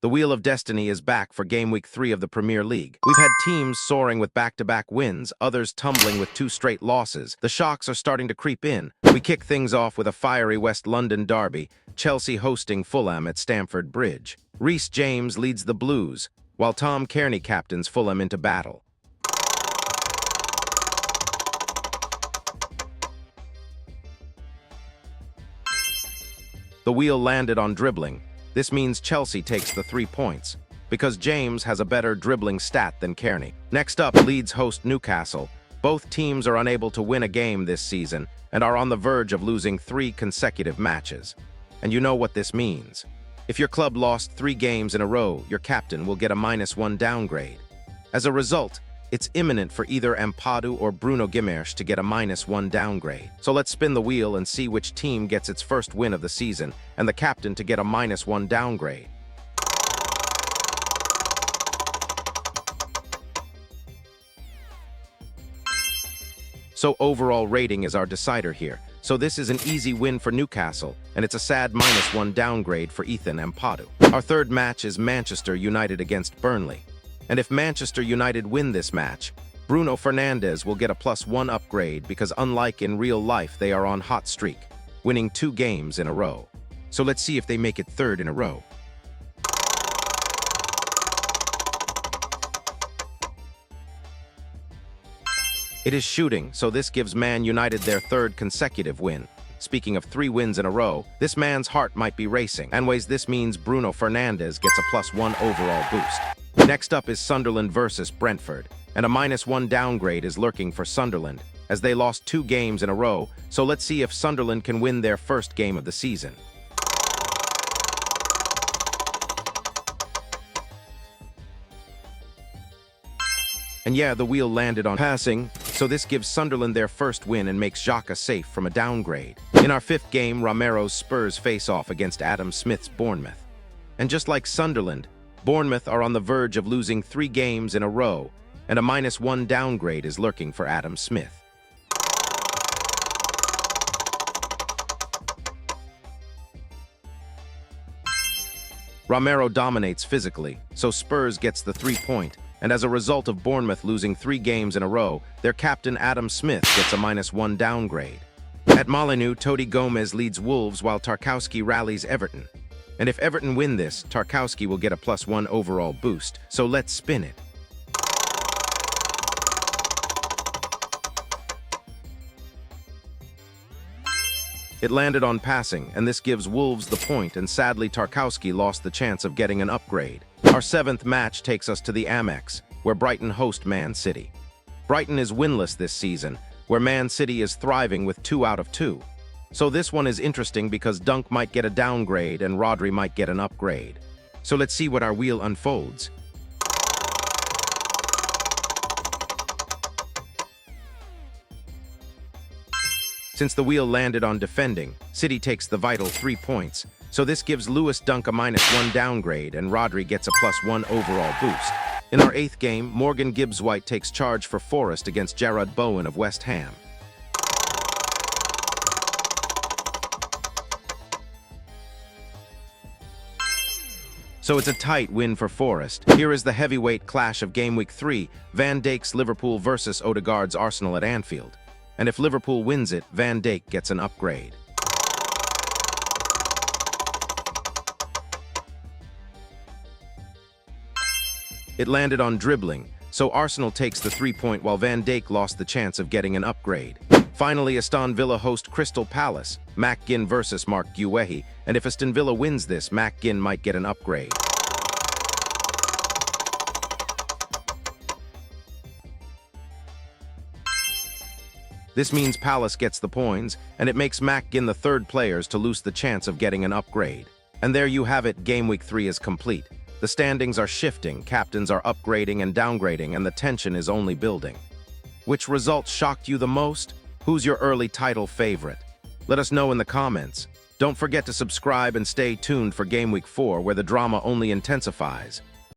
The Wheel of Destiny is back for Game Week 3 of the Premier League. We've had teams soaring with back-to-back wins, others tumbling with 2 straight losses. The shocks are starting to creep in. We kick things off with a fiery West London derby, Chelsea hosting Fulham at Stamford Bridge. Reece James leads the Blues, while Tom Cairney captains Fulham into battle. The wheel landed on dribbling. This means Chelsea takes the 3 points, because James has a better dribbling stat than Cairney. Next up, Leeds host Newcastle. Both teams are unable to win a game this season and are on the verge of losing 3 consecutive matches. And you know what this means. If your club lost 3 games in a row, your captain will get a -1 downgrade. As a result, it's imminent for either Ampadu or Bruno Guimaraes to get a -1 downgrade. So let's spin the wheel and see which team gets its first win of the season and the captain to get a -1 downgrade. So overall rating is our decider here. So this is an easy win for Newcastle, and it's a sad -1 downgrade for Ethan Ampadu. Our third match is Manchester United against Burnley. And if Manchester United win this match, Bruno Fernandes will get a +1 upgrade because unlike in real life, they are on hot streak, winning 2 games in a row. So let's see if they make it 3rd in a row. It is shooting, so this gives Man United their 3rd consecutive win. Speaking of 3 wins in a row, this man's heart might be racing. Anyways, this means Bruno Fernandes gets a +1 overall boost. Next up is Sunderland versus Brentford, and a -1 downgrade is lurking for Sunderland, as they lost 2 games in a row, so let's see if Sunderland can win their first game of the season. And yeah, the wheel landed on passing, so this gives Sunderland their first win and makes Xhaka safe from a downgrade. In our 5th game, Romero's Spurs face off against Adam Smith's Bournemouth. And just like Sunderland, Bournemouth are on the verge of losing 3 games in a row, and a -1 downgrade is lurking for Adam Smith. Romero dominates physically, so Spurs gets the 3-point, and as a result of Bournemouth losing 3 games in a row, their captain Adam Smith gets a -1 downgrade. At Molineux, Toti Gomez leads Wolves while Tarkowski rallies Everton. And if Everton win this, Tarkowski will get a +1 overall boost, so let's spin it. It landed on passing, and this gives Wolves the point, and sadly Tarkowski lost the chance of getting an upgrade. Our 7th match takes us to the Amex, where Brighton host Man City. Brighton is winless this season, where Man City is thriving with 2 out of 2. So this one is interesting because Dunk might get a downgrade and Rodri might get an upgrade. So let's see what our wheel unfolds. Since the wheel landed on defending, City takes the vital 3 points. So this gives Lewis Dunk a -1 downgrade and Rodri gets a +1 overall boost. In our 8th game, Morgan Gibbs-White takes charge for Forest against Jarrod Bowen of West Ham. So it's a tight win for Forest. Here is the heavyweight clash of Game Week 3, Van Dijk's Liverpool versus Odegaard's Arsenal at Anfield. And if Liverpool wins it, Van Dijk gets an upgrade. It landed on dribbling, so Arsenal takes the 3-point while Van Dijk lost the chance of getting an upgrade. Finally, Aston Villa host Crystal Palace, Mac Ginn versus Mark Guehi, and if Aston Villa wins this, Mac Ginn might get an upgrade. This means Palace gets the points, and it makes Mac Ginn the 3rd players to lose the chance of getting an upgrade. And there you have it, Game Week 3 is complete. The standings are shifting, captains are upgrading and downgrading, and the tension is only building. Which results shocked you the most? Who's your early title favorite? Let us know in the comments. Don't forget to subscribe and stay tuned for Game Week 4, where the drama only intensifies.